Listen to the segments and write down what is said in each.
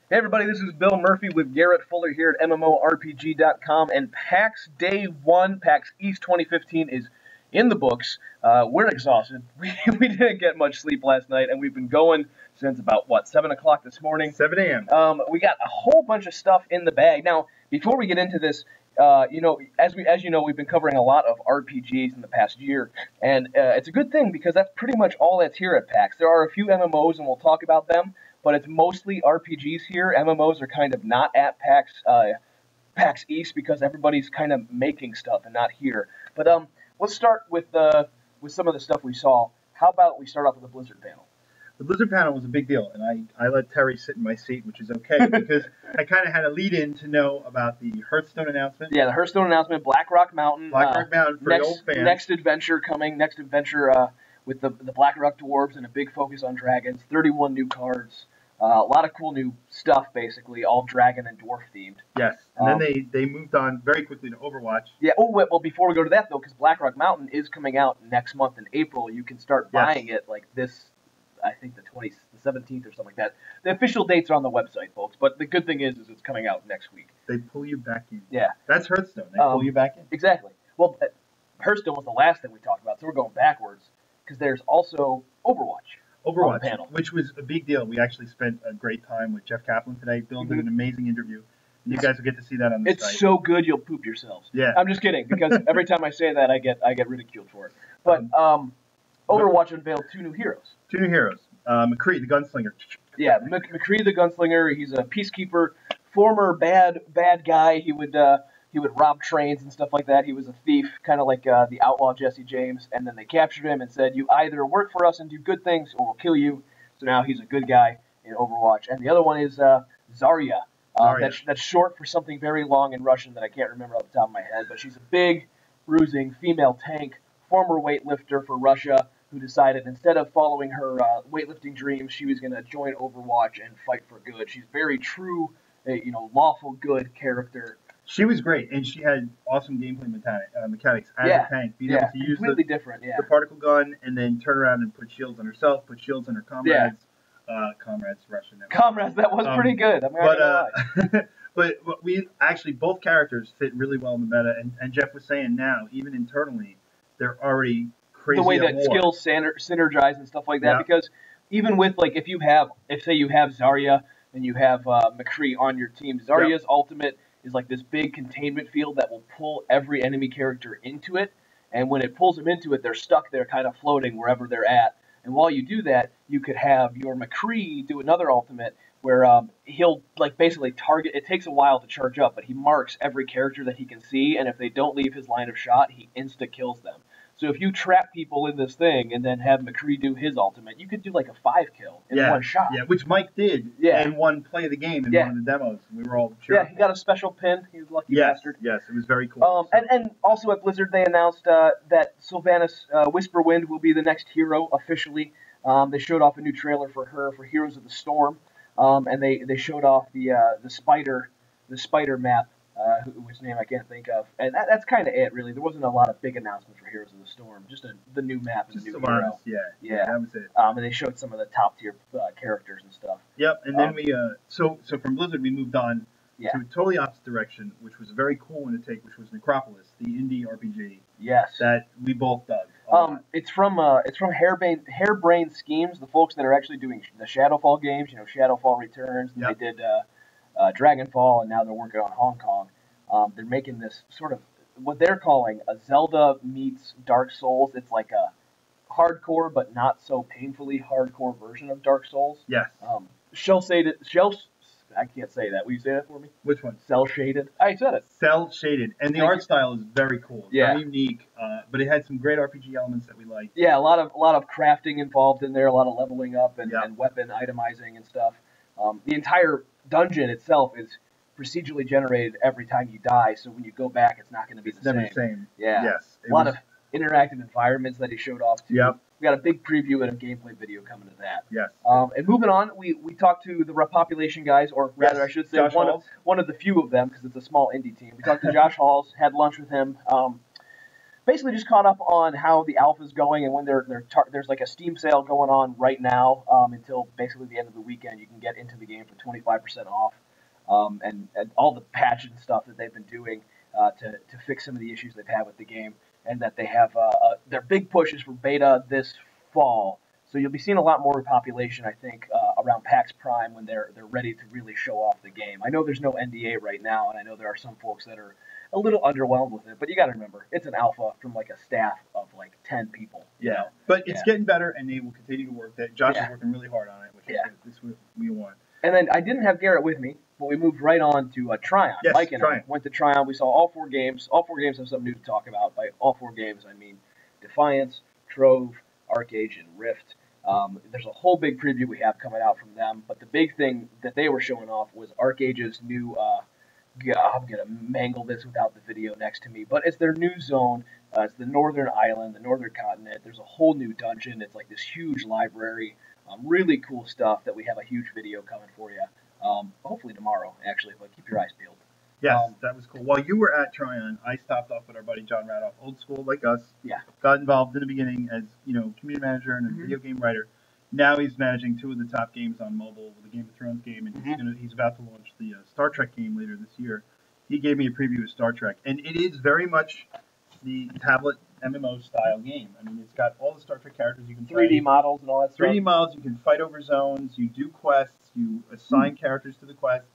Hey everybody, this is Bill Murphy with Garrett Fuller here at MMORPG.com, and PAX Day 1, PAX East 2015 is in the books. We're exhausted. We didn't get much sleep last night, and we've been going since about, 7 o'clock this morning? 7 a.m. We got a whole bunch of stuff in the bag. Now, before we get into this, as you know, we've been covering a lot of RPGs in the past year, and it's a good thing because that's pretty much all that's here at PAX. There are a few MMOs, and we'll talk about them, but it's mostly RPGs here. MMOs are kind of not at PAX East because everybody's kind of making stuff and not here. But let's start with some of the stuff we saw. How about we start off with the Blizzard panel? The Blizzard panel was a big deal, and I let Terry sit in my seat, which is okay, because I kind of had a lead-in to know about the Hearthstone announcement. Yeah, the Hearthstone announcement, Blackrock Mountain. Blackrock Mountain for the old fans. Next adventure coming, with the Blackrock Dwarves and a big focus on dragons, 31 new cards. A lot of cool new stuff, basically, all dragon and dwarf themed. Yes, and then they moved on very quickly to Overwatch. Yeah. Oh, well, before we go to that though, because Blackrock Mountain is coming out next month in April, you can start buying it like this. I think the 17th or something like that. The official dates are on the website, folks. But the good thing is it's coming out next week. They pull you back in. Yeah. That's Hearthstone. They pull you back in. Exactly. Well, Hearthstone was the last thing we talked about, so we're going backwards because there's also Overwatch. Overwatch, panel, which was a big deal. We actually spent a great time with Jeff Kaplan today. Bill did an amazing interview. And you guys will get to see that on the site. It's so good you'll poop yourselves. Yeah. I'm just kidding, because every time I say that I get ridiculed for it. But Overwatch unveiled two new heroes. Two new heroes. McCree, the gunslinger. Yeah, McCree the gunslinger. He's a peacekeeper, former bad guy. He would rob trains and stuff like that. He was a thief, kind of like the outlaw Jesse James. And then they captured him and said, "You either work for us and do good things, or we'll kill you." So now he's a good guy in Overwatch. And the other one is Zarya. That's short for something very long in Russian that I can't remember off the top of my head. But she's a big, bruising female tank, former weightlifter for Russia, who decided instead of following her weightlifting dreams, she was going to join Overwatch and fight for good. She's very true, lawful good character. She was great, and she had awesome gameplay mechanics as a tank. Being able to use the particle gun and then turn around and put shields on herself, put shields on her comrades. Russian. Comrades, that was pretty good. I'm not gonna lie. But we actually, both characters fit really well in the meta, and Jeff was saying now, even internally, they're already crazy. The way that skills synergize and stuff like that, because even with, like, if say you have Zarya and you have McCree on your team, Zarya's ultimate is like this big containment field that will pull every enemy character into it, and when it pulls them into it, they're stuck there kind of floating wherever they're at. And while you do that, you could have your McCree do another ultimate where he'll basically target. It takes a while to charge up, but he marks every character that he can see, and if they don't leave his line of shot, he insta-kills them. So if you trap people in this thing and then have McCree do his ultimate, you could do like a 5-kill in one shot. Yeah, which Mike did in one play of the game in one of the demos. We were all cheering. Yeah, he got a special pin. He was a lucky bastard. Yes, it was very cool. And also at Blizzard, they announced that Sylvanas Whisperwind will be the next hero officially. They showed off a new trailer for her for Heroes of the Storm, and they showed off the spider map. Which name I can't think of, and that's kind of it, really. There wasn't a lot of big announcements for Heroes of the Storm, just the new map and the new hero. Yeah, that was it. And they showed some of the top tier characters and stuff. Yep, and then we so from Blizzard we moved on to a totally opposite direction, which was a very cool one to take, which was Necropolis, the indie RPG. Yes, that we both dug. It's from Harebrained Schemes, the folks that are actually doing the Shadowfall games. Shadowfall Returns. They did Dragonfall, and now they're working on Hong Kong. They're making this sort of what they're calling a Zelda meets Dark Souls. It's like a hardcore but not so painfully hardcore version of Dark Souls. Yes. I can't say that. Will you say that for me? Which one? Cell shaded. I said it. Cell shaded, and the art style is very cool. Very unique. But it had some great RPG elements that we liked. Yeah, a lot of crafting involved in there. A lot of leveling up and weapon itemizing and stuff. The entire dungeon itself is procedurally generated every time you die, so when you go back, it's not going to be the same. Yeah. Yes. A lot of interactive environments that he showed off too. Yep. We got a big preview and a gameplay video coming to that. Yes. And moving on, we talked to the Repopulation guys, or rather, I should say one of the few of them, because it's a small indie team. We talked to Josh Halls, had lunch with him. basically just caught up on how the alpha's going and when there's like a Steam sale going on right now until basically the end of the weekend. You can get into the game for 25% off, and all the patches and stuff that they've been doing to fix some of the issues they've had with the game, and that they have their big push is for beta this fall. So you'll be seeing a lot more repopulation, I think, around PAX Prime when they're ready to really show off the game. I know there's no NDA right now, and I know there are some folks that are a little underwhelmed with it, but you got to remember, it's an alpha from like a staff of like 10 people. Yeah, but it's getting better, and they will continue to work. That Josh is working really hard on it, which is what we want. And then I didn't have Garrett with me, but we moved right on to Tryon. Yes, Mike and Tryon. I went to Tryon. We saw all 4 games. All 4 games have something new to talk about. By all 4 games, I mean Defiance, Trove, Arcage, and Rift. There's a whole big preview we have coming out from them, but the big thing that they were showing off was Arcage's new, I'm going to mangle this without the video next to me, but it's their new zone. It's the Northern Island, the Northern Continent. There's a whole new dungeon. It's like this huge library. Really cool stuff that we have a huge video coming for you. Hopefully tomorrow, actually, but keep your eyes peeled. Yes, that was cool. While you were at Tryon, I stopped off with our buddy John Radoff, old school like us. Yeah. Got involved in the beginning as, community manager and a video game writer. Now he's managing 2 of the top games on mobile, the Game of Thrones game, and he's about to launch the Star Trek game later this year. He gave me a preview of Star Trek, and it is very much the tablet MMO style game. I mean, it's got all the Star Trek characters you can play. 3D models and all that stuff. 3D models, you can fight over zones, you do quests, you assign characters to the quest.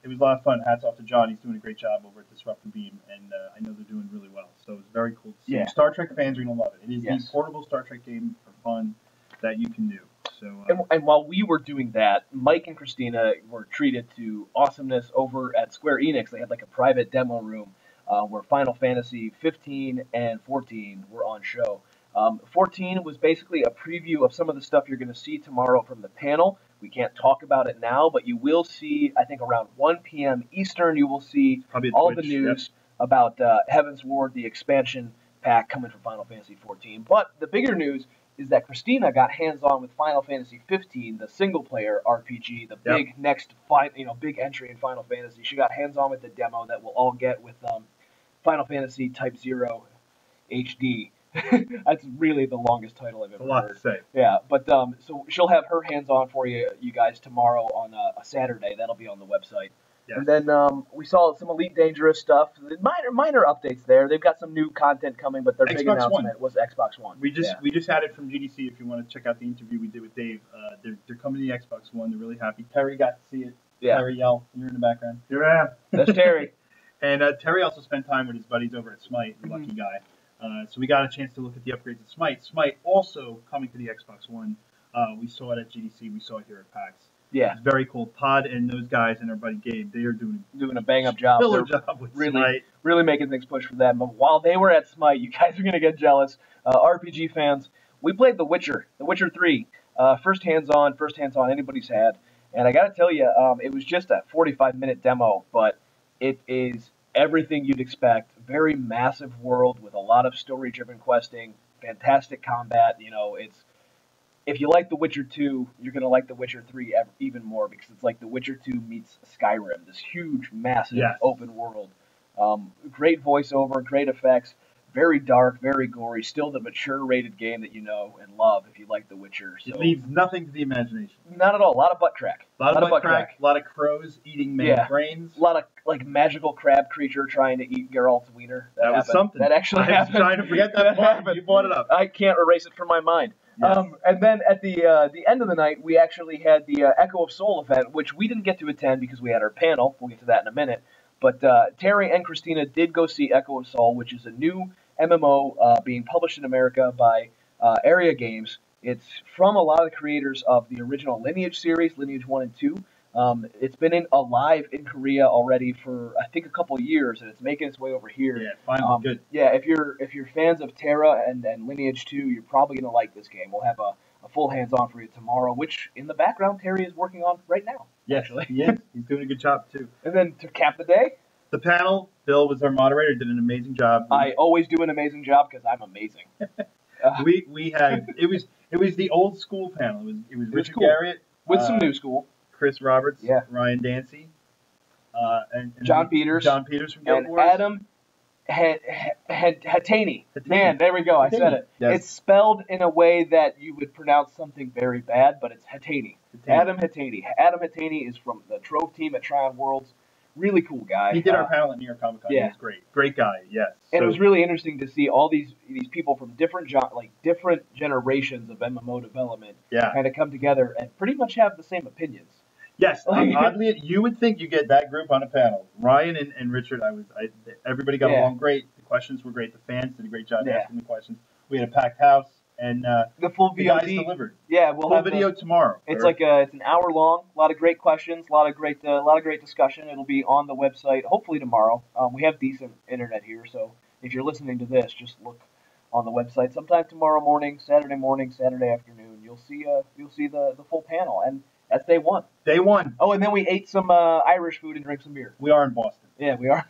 It was a lot of fun. Hats off to John. He's doing a great job over at Disrupt the Beam, and I know they're doing really well. So it's very cool to see. Yeah. Star Trek fans are going to love it. It is the portable Star Trek game for fun that you can do. So, and while we were doing that, Mike and Christina were treated to awesomeness over at Square Enix. They had like a private demo room where Final Fantasy 15 and 14 were on show. 14 was basically a preview of some of the stuff you're going to see tomorrow from the panel. We can't talk about it now, but you will see, I think around 1 p.m. Eastern, you will see all the news about Heavensward, the expansion pack coming from Final Fantasy 14. But the bigger news is that Christina got hands-on with Final Fantasy 15, the single-player RPG, the big next, big entry in Final Fantasy. She got hands-on with the demo that we'll all get with Final Fantasy Type 0 HD. That's really the longest title I've ever heard. A lot to say. Yeah, but so she'll have her hands-on for you guys tomorrow on a Saturday. That'll be on the website. Yes. And then we saw some Elite Dangerous stuff. Minor updates there. They've got some new content coming, but their big announcement was Xbox One. We just had it from GDC. If you want to check out the interview we did with Dave, they're coming to the Xbox One. They're really happy. Terry got to see it. Yeah. Terry yell. You're in the background. Here I am. That's Terry. And Terry also spent time with his buddies over at Smite, the lucky guy. So we got a chance to look at the upgrades at Smite. Smite also coming to the Xbox One. We saw it at GDC. We saw it here at PAX. Yeah, it's very cool. Pod and those guys and our buddy Gabe, they are doing a bang-up job. With Smite. Really making things push for them. But while they were at Smite, you guys are going to get jealous. RPG fans, we played The Witcher 3. First hands-on anybody's had. And I got to tell you, it was just a 45-minute demo, but it is everything you'd expect. Very massive world with a lot of story-driven questing, fantastic combat. If you like The Witcher 2, you're going to like The Witcher 3 even more because it's like The Witcher 2 meets Skyrim, this huge, massive open world. Great voiceover, great effects, very dark, very gory, still the mature rated game that you know and love if you like The Witcher. So, it leaves nothing to the imagination. Not at all. A lot of butt crack. A lot of butt crack. A lot of crows eating man's brains. A lot of magical crab creature trying to eat Geralt's wiener. That was something. That actually happened. I was trying to forget that part. You brought it up. I can't erase it from my mind. Yes. And then at the end of the night, we actually had the Echo of Soul event, which we didn't get to attend because we had our panel. We'll get to that in a minute. But Terry and Christina did go see Echo of Soul, which is a new MMO being published in America by Area Games. It's from a lot of the creators of the original Lineage series, Lineage 1 and 2. It's been alive in Korea already for I think a couple years, and it's making its way over here. Yeah, finally good. Yeah, if you're fans of Terra and Lineage 2, you're probably gonna like this game. We'll have a full hands-on for you tomorrow, which in the background Terry is working on right now. Yes, actually. He is. He's doing a good job too. And then to cap the day, the panel. Bill was our moderator. Did an amazing job. I always do an amazing job because I'm amazing. We had it was the old school panel. It was Richard Garriott with some new school. Chris Roberts, Ryan Dancy, and John Peters from Guild Wars. Adam Hatani. Man, there we go. I said it. Yes. It's spelled in a way that you would pronounce something very bad, but it's Hatani. Adam Hatani. Adam Hatani is from the Trove team at Tryon Worlds. Really cool guy. He did our panel at New York Comic Con. Yeah. He was great. Great guy. Yes. And it was really interesting to see all these people from different generations of MMO development kind of come together and pretty much have the same opinions. Yes, oddly, you would think you get that group on a panel. Ryan and Richard, everybody got along great. The questions were great. The fans did a great job asking the questions. We had a packed house, and the full the guys delivered. Yeah, we'll full have video tomorrow. It's it's an hour long. A lot of great questions. A lot of great discussion. It'll be on the website hopefully tomorrow. We have decent internet here, so if you're listening to this, just look on the website sometime tomorrow morning, Saturday afternoon. You'll see the full panel, and that's day one. Day one. Oh, and then we ate some Irish food and drank some beer. We are in Boston. Yeah, we are.